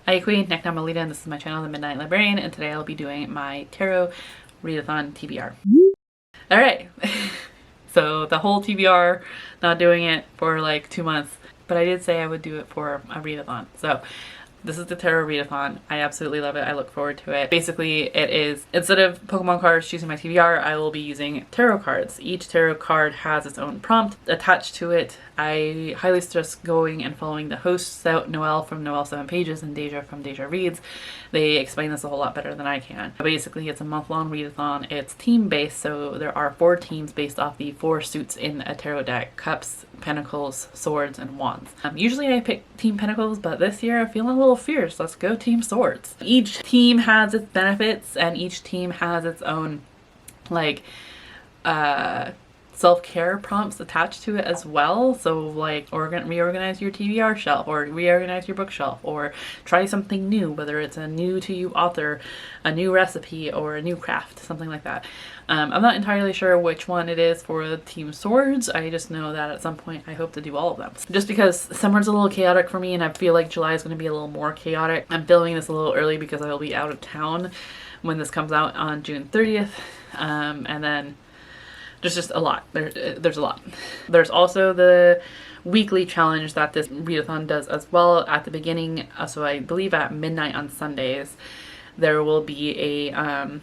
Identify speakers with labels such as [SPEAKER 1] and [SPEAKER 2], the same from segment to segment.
[SPEAKER 1] Hi Queen, Necknamalita, and this is my channel, The Midnight Librarian, and today I'll be doing my Tarot Readathon TBR. Alright, so the whole TBR, not doing it for like 2 months, but I did say I would do it for a readathon. So this is the Tarot Readathon. I absolutely love it. I look forward to it. Basically, it is, instead of Pokemon cards choosing my TBR, I will be using tarot cards. Each tarot card has its own prompt attached to it. I highly suggest going and following the hosts out, Noelle from Noelle 7 Pages and Daijah from Daijah Reads. They explain this a whole lot better than I can. Basically, it's a month-long readathon. It's team-based, so there are 4 teams based off the 4 suits in a tarot deck: Cups, Pentacles, Swords, and Wands. Usually I pick Team Pentacles, but this year I'm feeling a little fierce. Let's go Team Swords. Each team has its benefits, and each team has its own, like, self-care prompts attached to it as well. So like reorganize your TBR shelf, or reorganize your bookshelf, or try something new, whether it's a new to you author, a new recipe, or a new craft, something like that. I'm not entirely sure which one it is for Team Swords. I just know that at some point I hope to do all of them. Just because summer's a little chaotic for me, and I feel like July is going to be a little more chaotic. I'm filming this a little early because I will be out of town when this comes out on June 30th. And then there's just a lot. There's a lot. There's also the weekly challenge that this readathon does as well at the beginning. So I believe at midnight on Sundays, there will be a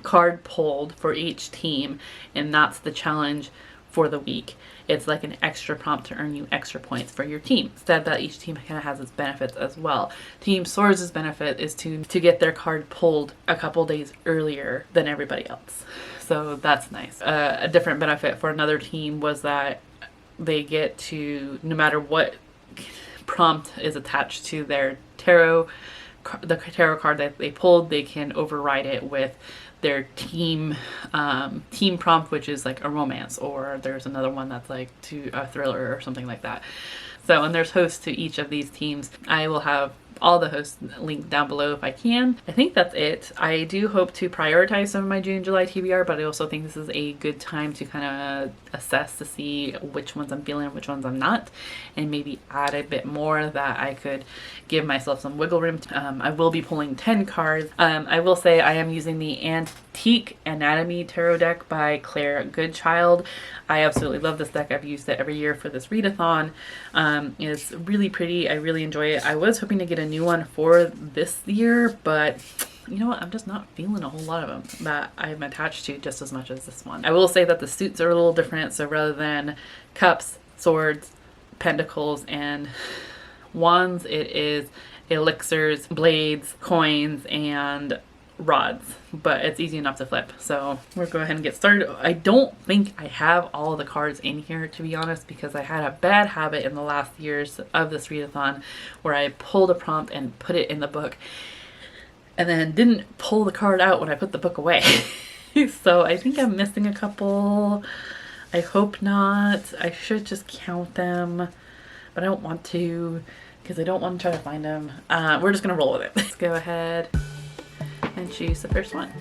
[SPEAKER 1] card pulled for each team, and that's the challenge for the week. It's like an extra prompt to earn you extra points for your team. Instead, that each team kind of has its benefits as well. Team Swords' benefit is to get their card pulled a couple days earlier than everybody else. So that's nice. A different benefit for another team was that they get to, no matter what prompt is attached to their tarot, the tarot card that they pulled, they can override it with their team prompt, which is like a romance, or there's another one that's like to a thriller or something like that. So, and there's hosts to each of these teams. I will have all the hosts linked down below if I can. I think that's it. I do hope to prioritize some of my June, July TBR, but I also think this is a good time to kind of assess to see which ones I'm feeling and which ones I'm not, and maybe add a bit more that I could give myself some wiggle room. I will be pulling 10 cards. I will say I am using the Antique Anatomy Tarot deck by Claire Goodchild. I absolutely love this deck. I've used it every year for this readathon. It's really pretty. I really enjoy it. I was hoping to get a new one for this year, but you know what? I'm just not feeling a whole lot of them that I'm attached to just as much as this one. I will say that the suits are a little different. So rather than Cups, Swords, Pentacles, and Wands, it is Elixirs, Blades, Coins, and Rods, but it's easy enough to flip. So we'll go ahead and get started. I don't think I have all the cards in here, to be honest, because I had a bad habit in the last years of this readathon where I pulled a prompt and put it in the book and then didn't pull the card out when I put the book away. So I think I'm missing a couple. I hope not. I should just count them, but I don't want to because I don't want to try to find them. We're just gonna roll with it. Let's go ahead and choose the first one.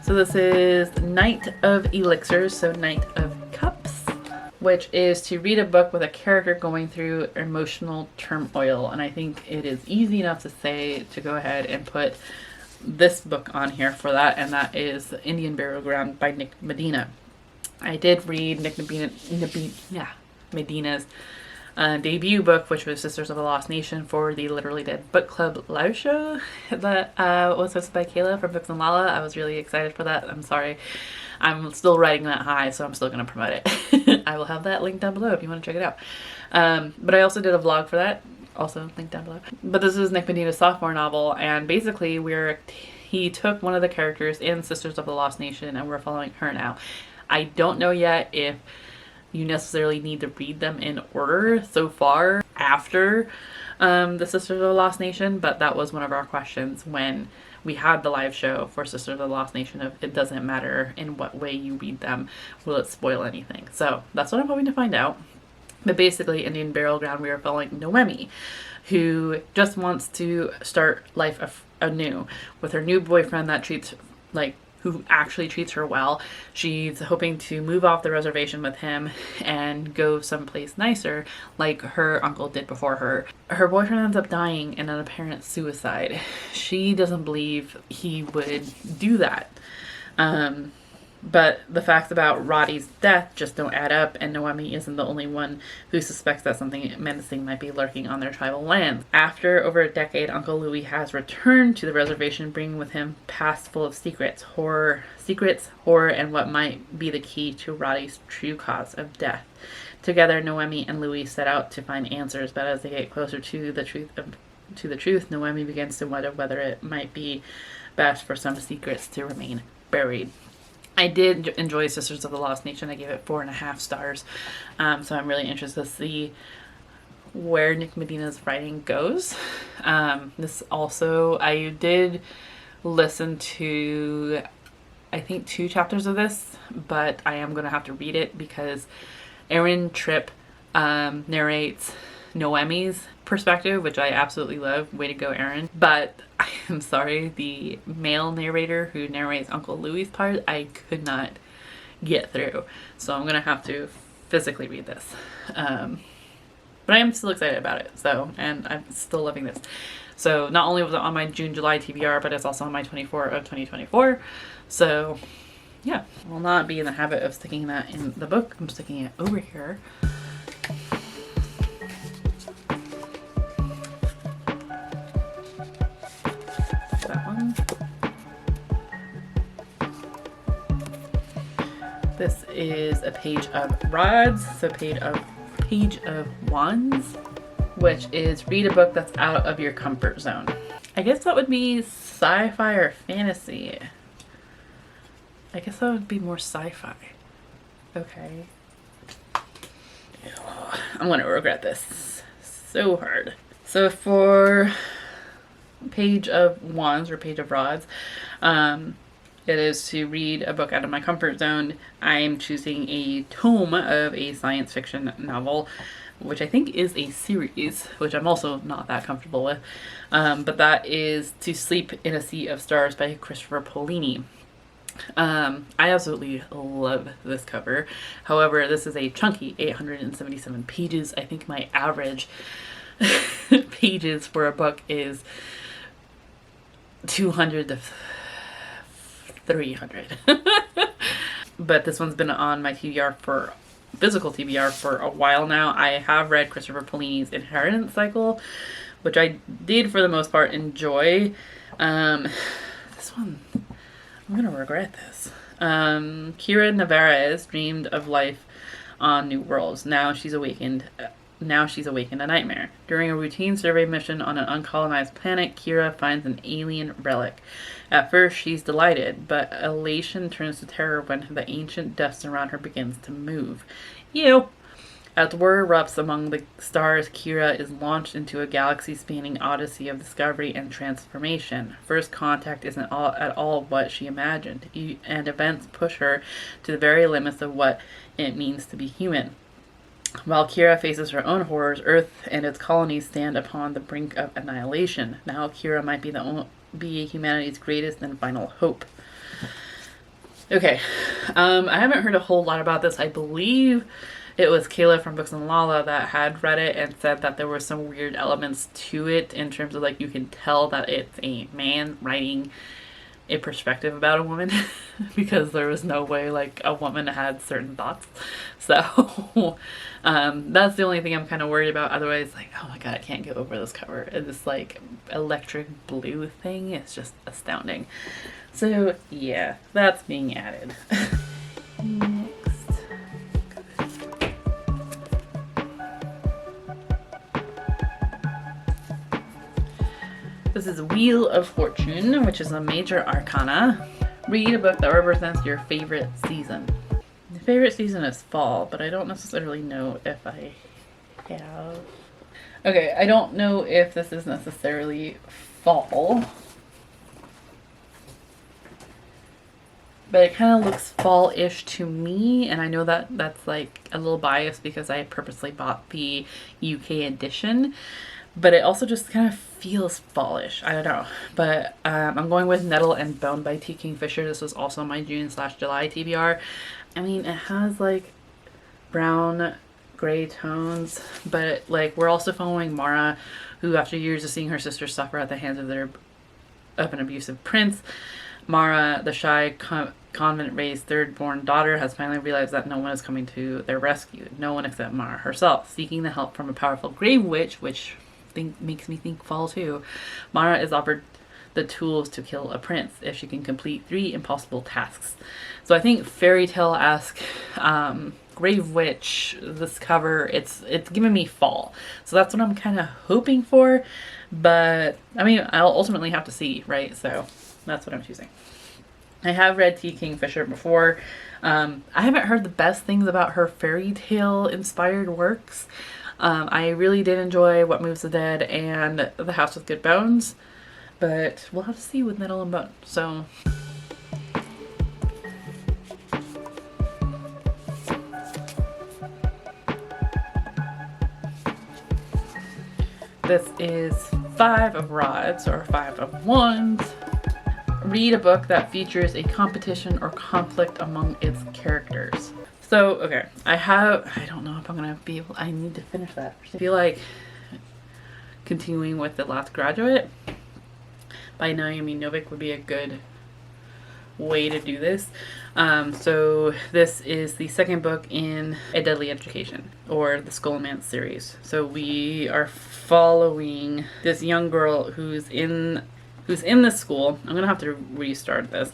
[SPEAKER 1] So this is Knight of Elixirs, so Knight of Cups, which is to read a book with a character going through emotional turmoil. And I think it is easy enough to say to go ahead and put this book on here for that, and that is Indian Burial Ground by Nick Medina. I did read Nick Medina's debut book, which was Sisters of the Lost Nation, for the Literally Dead Book Club live show that was hosted by Kayla from Books and Lala. I was really excited for that. I'm sorry, I'm still riding that high, so I'm still going to promote it. I will have that link down below if you want to check it out. But I also did a vlog for that, also linked down below. But this is Nick Medina's sophomore novel, and basically he took one of the characters in Sisters of the Lost Nation, and we're following her now. I don't know yet if you necessarily need to read them in order so far after the Sisters of the Lost Nation, but that was one of our questions when we had the live show for Sisters of the Lost Nation. Of it doesn't matter in what way you read them, will it spoil anything? So that's what I'm hoping to find out. But basically, Indian Burial Ground, we are following Noemi, who just wants to start life anew with her new boyfriend that treats like who actually treats her well. She's hoping to move off the reservation with him and go someplace nicer like her uncle did before her. Her boyfriend ends up dying in an apparent suicide. She doesn't believe he would do that. But the facts about Roddy's death just don't add up, and Noemi isn't the only one who suspects that something menacing might be lurking on their tribal lands. After over a decade, Uncle Louis has returned to the reservation, bringing with him past full of horror, and what might be the key to Roddy's true cause of death. Together, Noemi and Louis set out to find answers, but as they get closer to the truth, Noemi begins to wonder whether it might be best for some secrets to remain buried. I did enjoy Sisters of the Lost Nation. I gave it 4.5 stars. So I'm really interested to see where Nick Medina's writing goes. This also, I did listen to, I think, 2 chapters of this, but I am going to have to read it because Erin Tripp narrates Noemi's perspective, which I absolutely love. Way to go, Erin. But I am sorry, the male narrator who narrates Uncle Louis' part, I could not get through. So I'm gonna have to physically read this. But I am still excited about it. So, and I'm still loving this. So not only was it on my June-July TBR, but it's also on my 24 of 2024. So yeah, I will not be in the habit of sticking that in the book. I'm sticking it over here. This is a page of rods, so page of wands, which is read a book that's out of your comfort zone. I guess that would be sci-fi or fantasy. I guess that would be more sci-fi. Okay. I'm gonna regret this so hard. So for page of wands or page of rods, it is to read a book out of my comfort zone. I'm choosing a tome of a science fiction novel, which I think is a series, which I'm also not that comfortable with. But that is To Sleep in a Sea of Stars by Christopher Paolini. I absolutely love this cover. However, this is a chunky 877 pages. I think my average pages for a book is 200 to 300. But this one's been on my physical TBR for a while now. I have read Christopher Paolini's Inheritance Cycle, which I did for the most part enjoy. This one, I'm gonna regret this. Kira Navarez dreamed of life on New Worlds. Now she's awakened a nightmare. During a routine survey mission on an uncolonized planet, Kira finds an alien relic. At first, she's delighted, but elation turns to terror when the ancient dust around her begins to move. Ew! As war erupts among the stars, Kira is launched into a galaxy-spanning odyssey of discovery and transformation. First contact isn't at all what she imagined, and events push her to the very limits of what it means to be human. While Kira faces her own horrors, Earth and its colonies stand upon the brink of annihilation. Now Kira might be humanity's greatest and final hope. Okay, I haven't heard a whole lot about this. I believe it was Kayla from Books and Lala that had read it and said that there were some weird elements to it in terms of, like, you can tell that it's a man writing a perspective about a woman because there was no way, like, a woman had certain thoughts. So that's the only thing I'm kind of worried about. Otherwise, like, oh my god, I can't get over this cover. And this, like, electric blue thing is just astounding. So yeah, that's being added. This is Wheel of Fortune, which is a major arcana. Read a book that represents your favorite season. My favorite season is fall, but I don't necessarily know if I have. Okay, I don't know if this is necessarily fall, but it kind of looks fall-ish to me, and I know that that's like a little biased because I purposely bought the UK edition. but it also just kind of feels fallish. I don't know. But I'm going with Nettle and Bone by T. Kingfisher. This was also my June/July TBR. I mean, it has like brown gray tones, but like we're also following Mara, who after years of seeing her sister suffer at the hands of an abusive prince, Mara, the shy convent-raised third-born daughter, has finally realized that no one is coming to their rescue. No one except Mara herself. Seeking the help from a powerful grave witch, which makes me think fall too, Mara is offered the tools to kill a prince if she can complete 3 impossible tasks. So I think fairy tale-esque, grave witch, this cover, it's giving me fall. So that's what I'm kind of hoping for. But I mean, I'll ultimately have to see, right? So that's what I'm choosing. I have read T. Kingfisher before. I haven't heard the best things about her fairy tale inspired works. I really did enjoy What Moves the Dead and The House with Good Bones, but we'll have to see with Nettle and Bone. So this is 5 of Rods or 5 of Wands. Read a book that features a competition or conflict among its characters. So, okay, I don't know if I'm gonna be able, I need to finish that. I feel like continuing with The Last Graduate by Naomi Novik would be a good way to do this. So this is the second book in A Deadly Education, or the Skullman's series. So we are following this young girl who's in this school. I'm gonna have to restart this.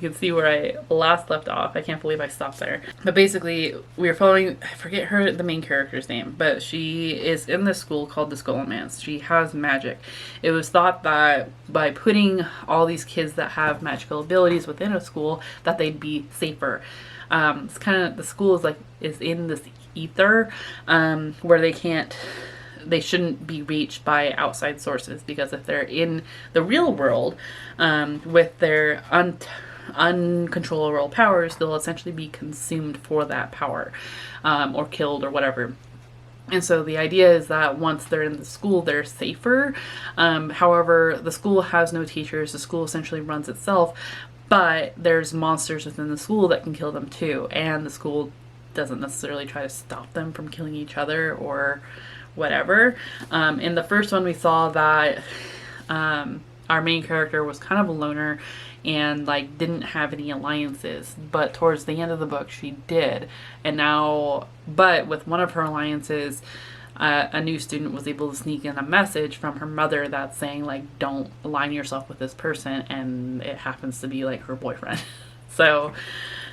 [SPEAKER 1] You can see where I last left off. I can't believe I stopped there. But basically, we are following, I forget the main character's name, but she is in this school called the Skullman's. She has magic. It was thought that by putting all these kids that have magical abilities within a school, that they'd be safer. It's kind of, the school is in this ether, where they shouldn't be reached by outside sources, because if they're in the real world with their uncontrollable powers, they'll essentially be consumed for that power, or killed or whatever. And so the idea is that once they're in the school, they're safer. However, the school has no teachers. The school essentially runs itself, but there's monsters within the school that can kill them too. And the school doesn't necessarily try to stop them from killing each other or whatever. In the first one, we saw that our main character was kind of a loner and like didn't have any alliances, but towards the end of the book she did. And now, but with one of her alliances, a new student was able to sneak in a message from her mother that's saying like, don't align yourself with this person, and it happens to be like her boyfriend. So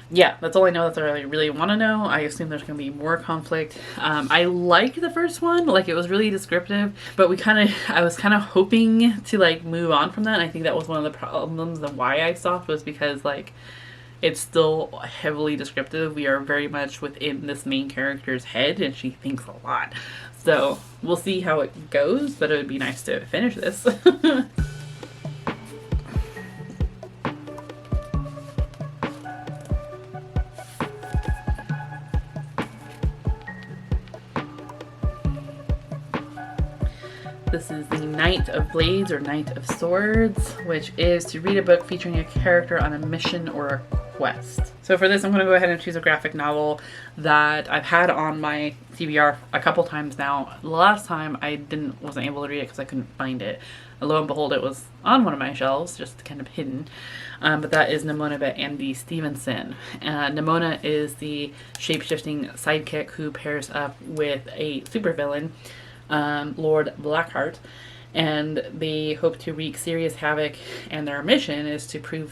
[SPEAKER 1] yeah, that's all I know. That's all I really want to know. I assume there's going to be more conflict. I liked the first one. Like, it was really descriptive, but I was kind of hoping to like move on from that. And I think that was one of the problems of why I stopped, was because like it's still heavily descriptive. We are very much within this main character's head, and she thinks a lot. So we'll see how it goes, but it would be nice to finish this. This is the Knight of Blades or Knight of Swords, which is to read a book featuring a character on a mission or a quest. So for this, I'm going to go ahead and choose a graphic novel that I've had on my TBR a couple times now. The last time I wasn't able to read it because I couldn't find it. Lo and behold, it was on one of my shelves, just kind of hidden. But that is Neona by Andy Stevenson. Neona is the shape-shifting sidekick who pairs up with a supervillain, Lord Blackheart, and they hope to wreak serious havoc, and their mission is to prove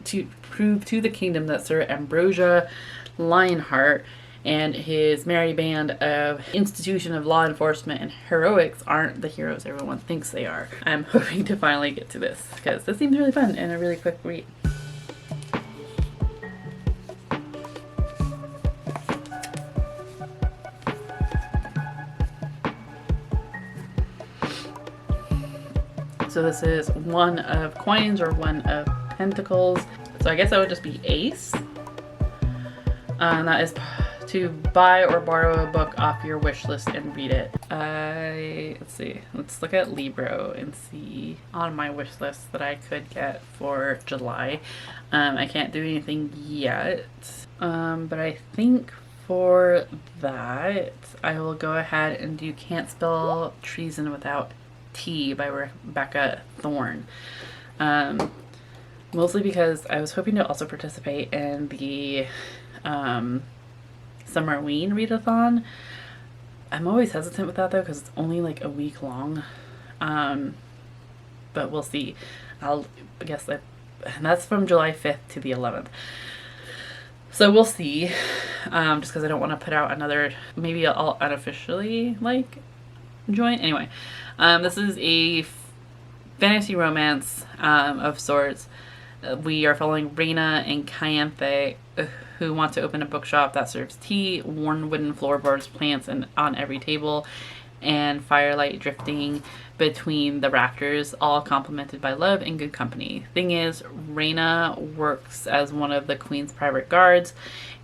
[SPEAKER 1] to the kingdom that Sir Ambrosia Lionheart and his merry band of institution of law enforcement and heroics aren't the heroes everyone thinks they are. I'm hoping to finally get to this, because this seems really fun and a really quick read. So this is one of coins or one of pentacles. So I guess that would just be ace. And that is to buy or borrow a book off your wish list and read it. Let's see. Let's look at Libro and see on my wish list that I could get for July. I can't do anything yet, but I think for that I will go ahead and do Can't Spell Treason Without T by Rebecca Thorne. Mostly because I was hoping to also participate in the Summerween Readathon. I'm always hesitant with that though because it's only like a week long, but we'll see. I guess that, and that's from July 5th to the 11th. So we'll see, just because I don't want to put out another, maybe I'll unofficially like join. Anyway, this is a fantasy romance of sorts. We are following Raina and Kayanthe, who want to open a bookshop that serves tea, worn wooden floorboards, plants on every table, and firelight drifting between the rafters, all complemented by love and good company. Thing is, Raina works as one of the queen's private guards,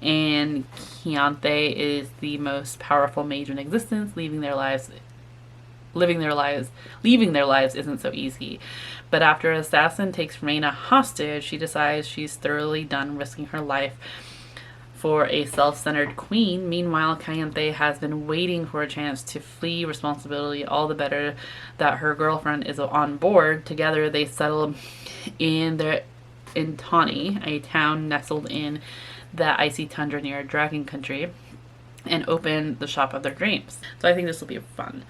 [SPEAKER 1] and Kayanthe is the most powerful mage in existence. Leaving their lives isn't so easy. But after an assassin takes Raina hostage, she decides she's thoroughly done risking her life for a self-centered queen. Meanwhile, Kayanthe has been waiting for a chance to flee responsibility, all the better that her girlfriend is on board. Together they settle in Tawny, a town nestled in the icy tundra near Dragon Country, and open the shop of their dreams. So I think this will be fun.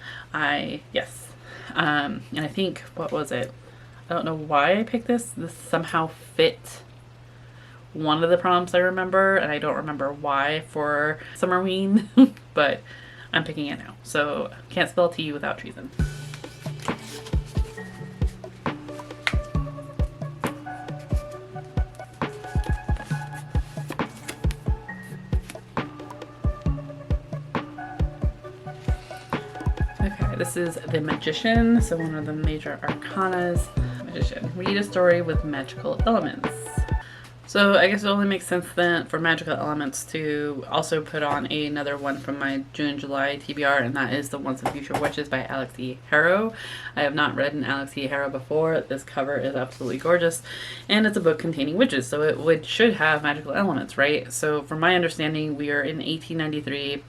[SPEAKER 1] Yes. And I think, what was it? I don't know why I picked this. This somehow fit one of the prompts I remember, and I don't remember why for Summerween, but I'm picking it now. So Can't Spell Tea Without Treason. Okay, this is The Magician, so one of the major arcanas. Magician. Read a story with magical elements. So I guess it only makes sense then for magical elements to also put on another one from my June-July TBR, and that is The Once and Future Witches by Elixir. I have not read an Elixir before. This cover is absolutely gorgeous, and it's a book containing witches, so it should have magical elements, right? So from my understanding, we are in 1893.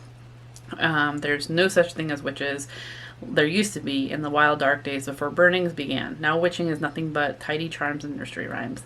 [SPEAKER 1] There's no such thing as witches. There used to be in the wild dark days before burnings began. Now witching is nothing but tidy charms and nursery rhymes.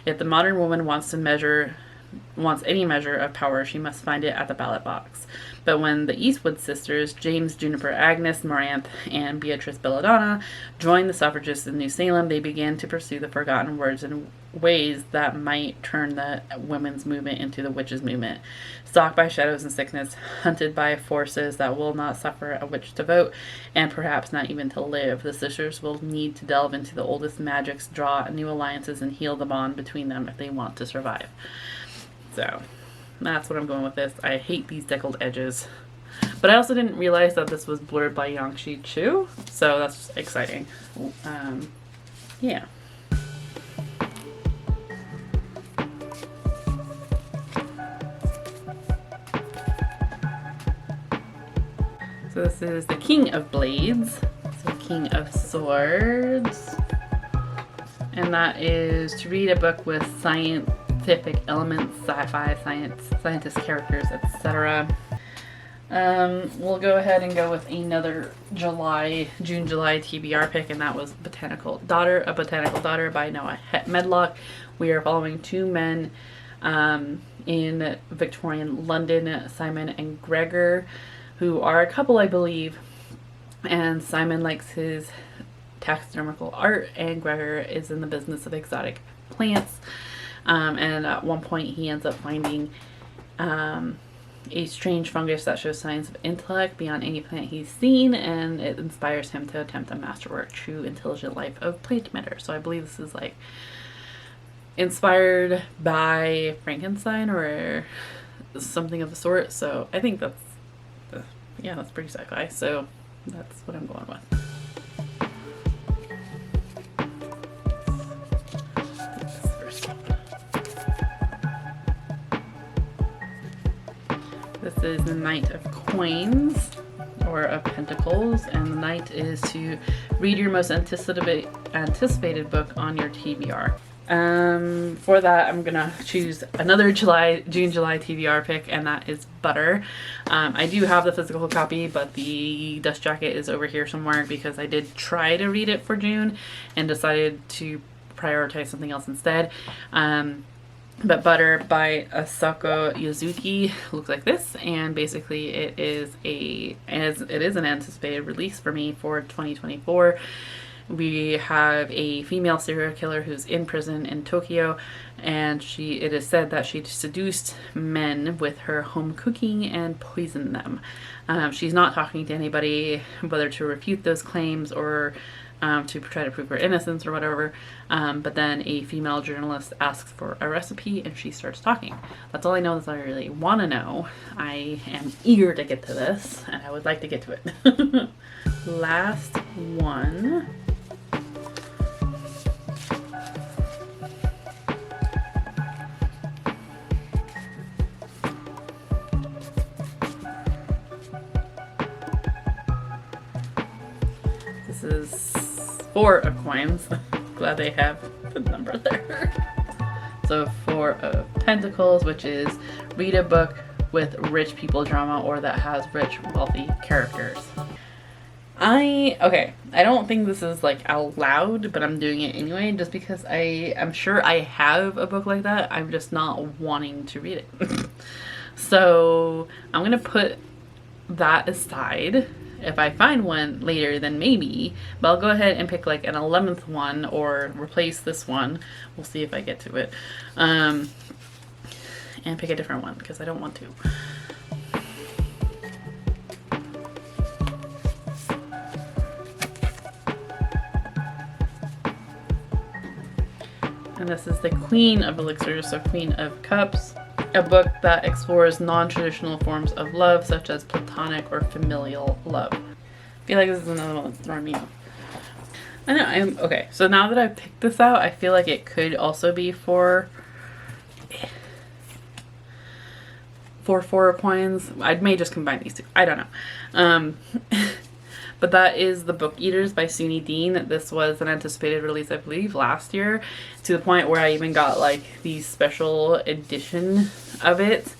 [SPEAKER 1] If the modern woman wants any measure of power, she must find it at the ballot box. But when the Eastwood sisters, James, Juniper, Agnes, Moranth, and Beatrice Belladonna, joined the suffragists in New Salem, they began to pursue the forgotten words in ways that might turn the women's movement into the witches' movement. Stalked by shadows and sickness, hunted by forces that will not suffer a witch to vote, and perhaps not even to live, the sisters will need to delve into the oldest magics, draw new alliances, and heal the bond between them if they want to survive. So that's what I'm going with this. I hate these deckled edges. But I also didn't realize that this was blurred by Yangshi Chu, so that's exciting. Yeah. So this is the King of Blades, so King of Swords, and that is to read a book with scientific elements, sci-fi, scientist characters, etc. We'll go ahead and go with another June-July TBR pick, and that was Botanical Daughter, A Botanical Daughter by Noah Medlock. We are following two men in Victorian London, Simon and Gregor, who are a couple, I believe, and Simon likes his taxidermical art, and Gregor is in the business of exotic plants, and at one point he ends up finding a strange fungus that shows signs of intellect beyond any plant he's seen, and it inspires him to attempt a masterwork, True Intelligent Life of Plant Matter. So I believe this is like inspired by Frankenstein or something of the sort, so I think that's pretty sci-fi, so that's what I'm going with. This This is the Knight of Coins, or of Pentacles, and the Knight is to read your most anticipated book on your TBR. For that, I'm gonna choose another June-July TBR pick, and that is Butter. I do have the physical copy, but the dust jacket is over here somewhere because I did try to read it for June and decided to prioritize something else instead. But Butter by Asako Yuzuki looks like this, and basically it is an anticipated release for me for 2024. We have a female serial killer who's in prison in Tokyo, and it is said that she seduced men with her home cooking and poisoned them. She's not talking to anybody, whether to refute those claims or to try to prove her innocence or whatever, but then a female journalist asks for a recipe and she starts talking. That's all I know. That's all I really want to know. I am eager to get to this, and I would like to get to it. Last one. This is 4 of Coins. Glad they have the number there. So 4 of Pentacles, which is read a book with rich people drama or that has rich, wealthy characters. I don't think this is like out loud, but I'm doing it anyway just because I'm sure I have a book like that. I'm just not wanting to read it. So I'm gonna put that aside. If I find one later, then maybe, but I'll go ahead and pick like an 11th one or replace this one. We'll see if I get to it. And pick a different one because I don't want to. And this is the Queen of Elixir, so Queen of Cups. A book that explores non-traditional forms of love, such as platonic or familial love. I feel like this is another one that's throwing me off. I know, okay, so now that I've picked this out, I feel like it could also be for 4 of Coins. I may just combine these two. I don't know. But that is The Book Eaters by Suni Dean. This was an anticipated release, I believe, last year, to the point where I even got like the special edition of it.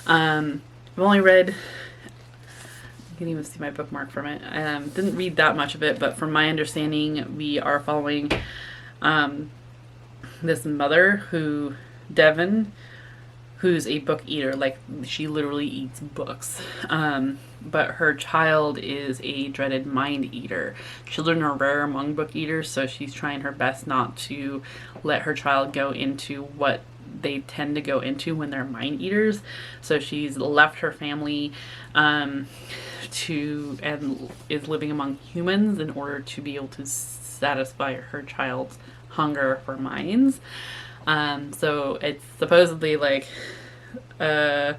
[SPEAKER 1] I've only read, you can even see my bookmark from it. Didn't read that much of it, but from my understanding, we are following this mother Devon, who's a book eater. Like, she literally eats books. But her child is a dreaded mind eater. Children are rare among book eaters, so she's trying her best not to let her child go into what they tend to go into when they're mind eaters. So she's left her family and is living among humans in order to be able to satisfy her child's hunger for minds. So it's supposedly like a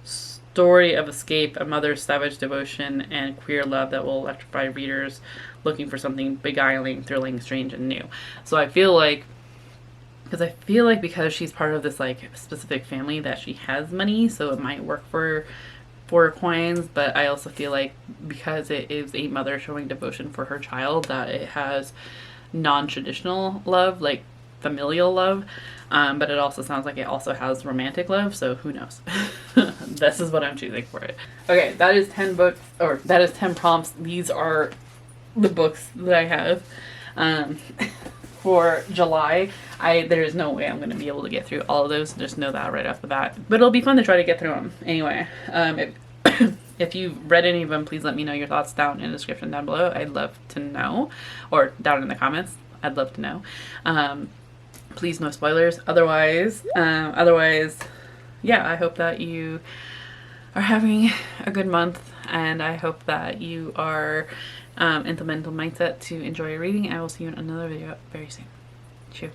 [SPEAKER 1] story of escape, a mother's savage devotion, and queer love that will electrify readers looking for something beguiling, thrilling, strange, and new. So I feel like, because she's part of this like specific family, that she has money, so it might work for 4 Coins. But I also feel like because it is a mother showing devotion for her child, that it has non-traditional love, like familial love, but it also sounds like it also has romantic love, so who knows. This is what I'm choosing for it. Okay, that is 10 books, or that is 10 prompts. These are the books that I have for July. There is no way I'm going to be able to get through all of those. Just know that right off the bat, but it'll be fun to try to get through them anyway. If you've read any of them, please let me know your thoughts down in the description down below. I'd love to know, or down in the comments. I'd love to know. Please, no spoilers. Otherwise, yeah, I hope that you are having a good month, and I hope that you are in the mental mindset to enjoy your reading. I will see you in another video very soon. Cheers.